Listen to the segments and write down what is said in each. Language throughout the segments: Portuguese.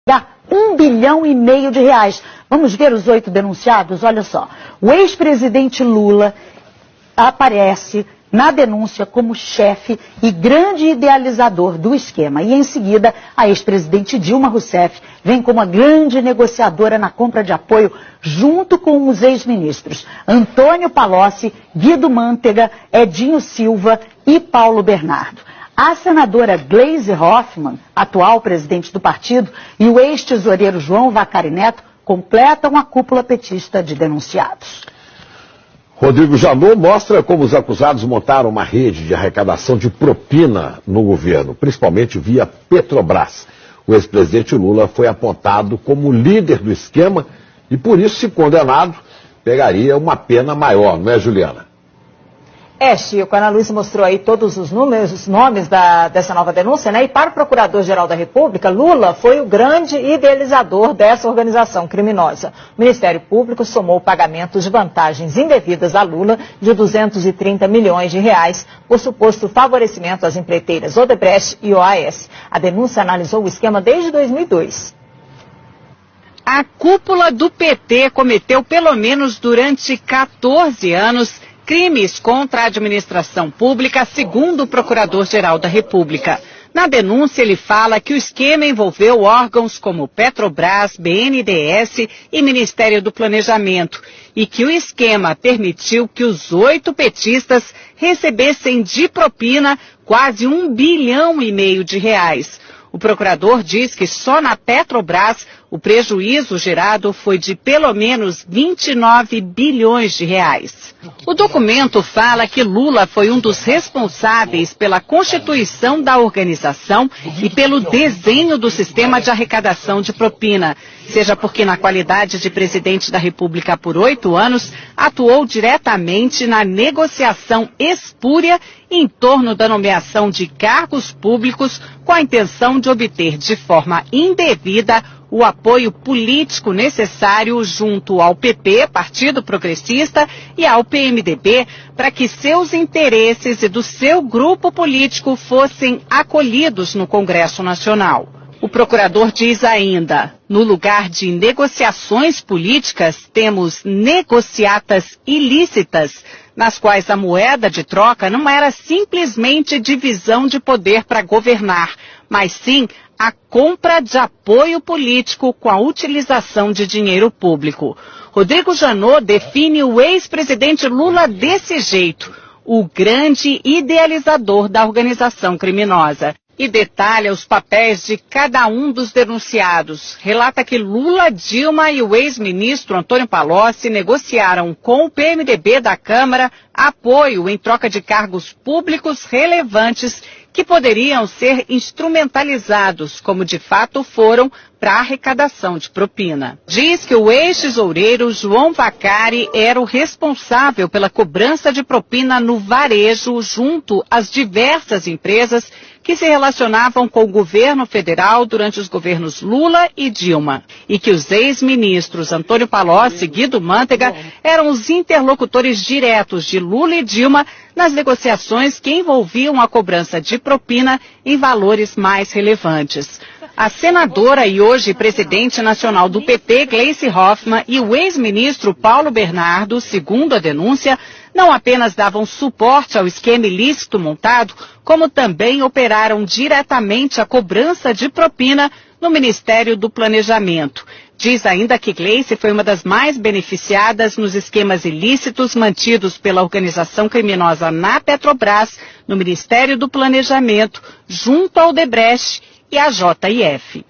denunciar R$1,5 bilhão. Vamos ver os 8 denunciados? Olha só, o ex-presidente Lula aparece na denúncia como chefe e grande idealizador do esquema. E em seguida, a ex-presidente Dilma Rousseff vem como a grande negociadora na compra de apoio junto com os ex-ministros Antônio Palocci, Guido Mantega, Edinho Silva e Paulo Bernardo. A senadora Gleisi Hoffmann, atual presidente do partido, e o ex-tesoureiro João Vacari Neto completam a cúpula petista de denunciados. Rodrigo Janot mostra como os acusados montaram uma rede de arrecadação de propina no governo, principalmente via Petrobras. O ex-presidente Lula foi apontado como líder do esquema e, por isso, se condenado, pegaria uma pena maior, não é, Juliana? Chico, a Ana Luísa mostrou aí todos os nomes dessa nova denúncia, né? E para o Procurador-Geral da República, Lula foi o grande idealizador dessa organização criminosa. O Ministério Público somou pagamentos de vantagens indevidas a Lula de R$230 milhões por suposto favorecimento às empreiteiras Odebrecht e OAS. A denúncia analisou o esquema desde 2002. A cúpula do PT cometeu, pelo menos durante 14 anos, crimes contra a administração pública, segundo o Procurador-Geral da República. Na denúncia, ele fala que o esquema envolveu órgãos como Petrobras, BNDES e Ministério do Planejamento, e que o esquema permitiu que os 8 petistas recebessem de propina quase R$1,5 bilhão. O procurador diz que só na Petrobras o prejuízo gerado foi de pelo menos R$29 bilhões. O documento fala que Lula foi um dos responsáveis pela constituição da organização e pelo desenho do sistema de arrecadação de propina, seja porque na qualidade de presidente da República por 8 anos, atuou diretamente na negociação espúria em torno da nomeação de cargos públicos com a intenção de obter de forma indevida o apoio político necessário junto ao PP, Partido Progressista, e ao PMDB, para que seus interesses e do seu grupo político fossem acolhidos no Congresso Nacional. O procurador diz ainda, no lugar de negociações políticas, temos negociatas ilícitas, nas quais a moeda de troca não era simplesmente divisão de poder para governar, mas sim a compra de apoio político com a utilização de dinheiro público. Rodrigo Janot define o ex-presidente Lula desse jeito, o grande idealizador da organização criminosa. E detalha os papéis de cada um dos denunciados. Relata que Lula, Dilma e o ex-ministro Antônio Palocci negociaram com o PMDB da Câmara apoio em troca de cargos públicos relevantes que poderiam ser instrumentalizados, como de fato foram, para a arrecadação de propina. Diz que o ex-tesoureiro João Vacari era o responsável pela cobrança de propina no varejo junto às diversas empresas que se relacionavam com o governo federal durante os governos Lula e Dilma. E que os ex-ministros Antônio Palocci e Guido Mantega eram os interlocutores diretos de Lula e Dilma nas negociações que envolviam a cobrança de propina em valores mais relevantes. A senadora e hoje presidente nacional do PT, Gleisi Hoffmann, e o ex-ministro Paulo Bernardo, segundo a denúncia, não apenas davam suporte ao esquema ilícito montado, como também operaram diretamente a cobrança de propina no Ministério do Planejamento. Diz ainda que Gleisi foi uma das mais beneficiadas nos esquemas ilícitos mantidos pela organização criminosa na Petrobras, no Ministério do Planejamento, junto ao Odebrecht e à JF.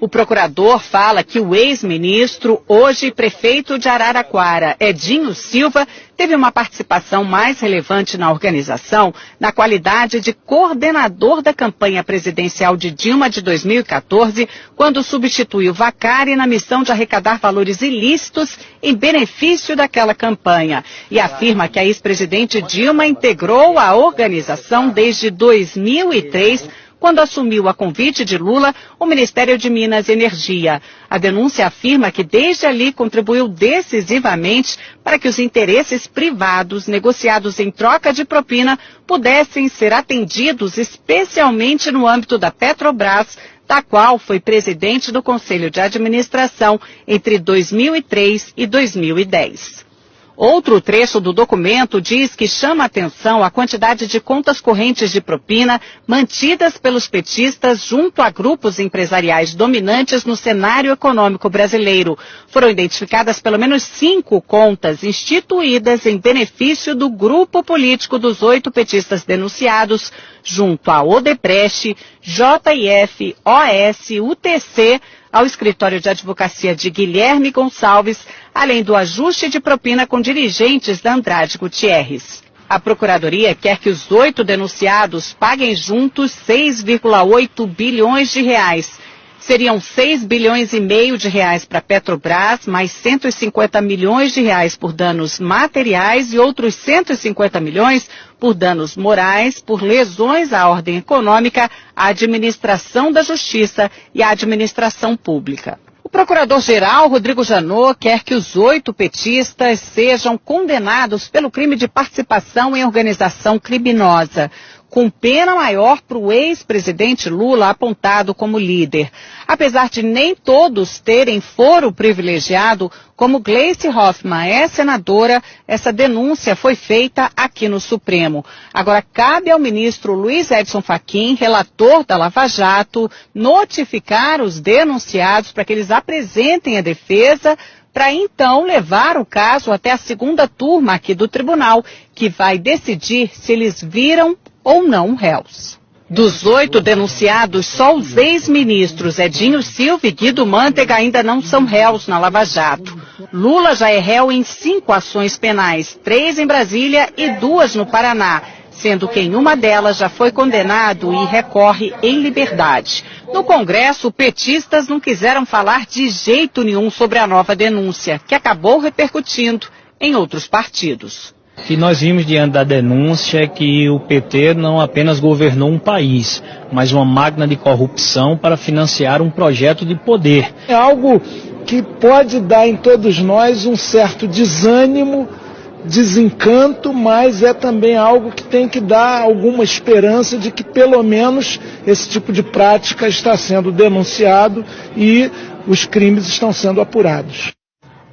O procurador fala que o ex-ministro, hoje prefeito de Araraquara, Edinho Silva, teve uma participação mais relevante na organização na qualidade de coordenador da campanha presidencial de Dilma de 2014, quando substituiu Vacari na missão de arrecadar valores ilícitos em benefício daquela campanha. E afirma que a ex-presidente Dilma integrou a organização desde 2003, quando assumiu a convite de Lula o Ministério de Minas e Energia. A denúncia afirma que desde ali contribuiu decisivamente para que os interesses privados negociados em troca de propina pudessem ser atendidos, especialmente no âmbito da Petrobras, da qual foi presidente do Conselho de Administração entre 2003 e 2010. Outro trecho do documento diz que chama atenção a quantidade de contas correntes de propina mantidas pelos petistas junto a grupos empresariais dominantes no cenário econômico brasileiro. Foram identificadas pelo menos 5 contas instituídas em benefício do grupo político dos 8 petistas denunciados, junto a Odebrecht, JIF, OS, UTC, ao escritório de advocacia de Guilherme Gonçalves, além do ajuste de propina com dirigentes da Andrade Gutierrez. A Procuradoria quer que os 8 denunciados paguem juntos 6,8 bilhões de reais. Seriam 6 bilhões e meio de reais para a Petrobras, mais 150 milhões de reais por danos materiais e outros 150 milhões por danos morais, por lesões à ordem econômica, à administração da justiça e à administração pública. O procurador-geral, Rodrigo Janot, quer que os 8 petistas sejam condenados pelo crime de participação em organização criminosa, com pena maior para o ex-presidente Lula apontado como líder. Apesar de nem todos terem foro privilegiado, como Gleice Hoffmann é senadora, essa denúncia foi feita aqui no Supremo. Agora, cabe ao ministro Luiz Edson Fachin, relator da Lava Jato, notificar os denunciados para que eles apresentem a defesa, para então levar o caso até a segunda turma aqui do tribunal, que vai decidir se eles viram ou não réus. Dos 8 denunciados, só os ex-ministros Edinho Silva e Guido Mantega ainda não são réus na Lava Jato. Lula já é réu em 5 ações penais, 3 em Brasília e 2 no Paraná, sendo que em uma delas já foi condenado e recorre em liberdade. No Congresso, petistas não quiseram falar de jeito nenhum sobre a nova denúncia, que acabou repercutindo em outros partidos. O que nós vimos diante da denúncia é que o PT não apenas governou um país, mas uma máquina de corrupção para financiar um projeto de poder. É algo que pode dar em todos nós um certo desânimo, desencanto, mas é também algo que tem que dar alguma esperança de que pelo menos esse tipo de prática está sendo denunciado e os crimes estão sendo apurados.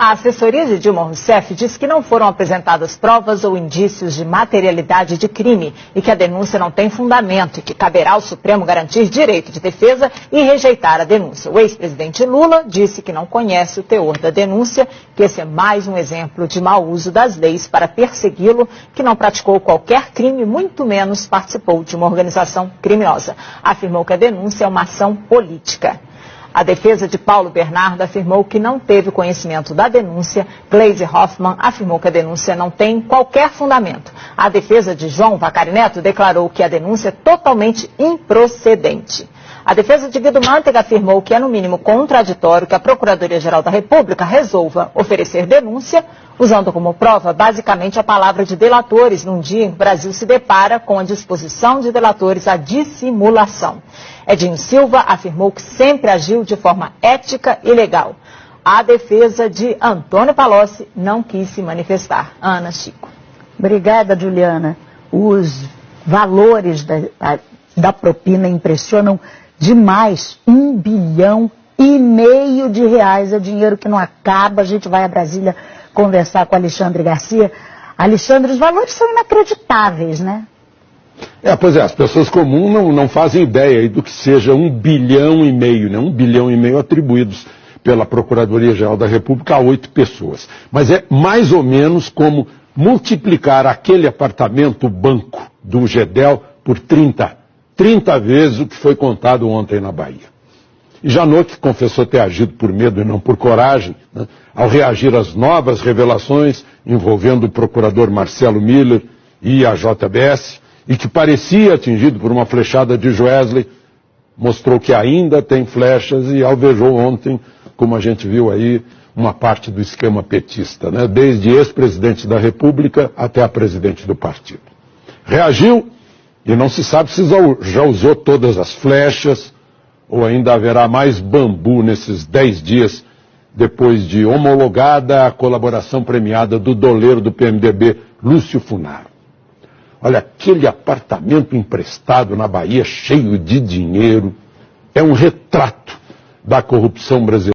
A assessoria de Dilma Rousseff diz que não foram apresentadas provas ou indícios de materialidade de crime e que a denúncia não tem fundamento e que caberá ao Supremo garantir direito de defesa e rejeitar a denúncia. O ex-presidente Lula disse que não conhece o teor da denúncia, que esse é mais um exemplo de mau uso das leis para persegui-lo, que não praticou qualquer crime, muito menos participou de uma organização criminosa. Afirmou que a denúncia é uma ação política. A defesa de Paulo Bernardo afirmou que não teve conhecimento da denúncia. Gleice Hoffmann afirmou que a denúncia não tem qualquer fundamento. A defesa de João Vacari Neto declarou que a denúncia é totalmente improcedente. A defesa de Guido Mantega afirmou que é no mínimo contraditório que a Procuradoria-Geral da República resolva oferecer denúncia, usando como prova basicamente a palavra de delatores, num dia em que o Brasil se depara com a disposição de delatores à dissimulação. Edinho Silva afirmou que sempre agiu de forma ética e legal. A defesa de Antônio Palocci não quis se manifestar. Ana Chico. Obrigada, Juliana. Os valores da propina impressionam demais. 1,5 bilhão de reais é dinheiro que não acaba. A gente vai a Brasília conversar com Alexandre Garcia. Alexandre, os valores são inacreditáveis, né? Pois é, as pessoas comuns não fazem ideia do que seja 1,5 bilhão, né? 1,5 bilhão atribuídos pela Procuradoria-Geral da República a 8 pessoas. Mas é mais ou menos como multiplicar aquele apartamento banco do Gedel por 30 vezes o que foi contado ontem na Bahia. E Janot, que confessou ter agido por medo e não por coragem, né, ao reagir às novas revelações envolvendo o procurador Marcelo Miller e a JBS, e que parecia atingido por uma flechada de Joesley, mostrou que ainda tem flechas e alvejou ontem, como a gente viu aí, uma parte do esquema petista, né, desde ex-presidente da República até a presidente do partido. Reagiu e não se sabe se já usou todas as flechas ou ainda haverá mais bambu nesses 10 dias depois de homologada a colaboração premiada do doleiro do PMDB, Lúcio Funaro. Olha, aquele apartamento emprestado na Bahia cheio de dinheiro, é um retrato da corrupção brasileira.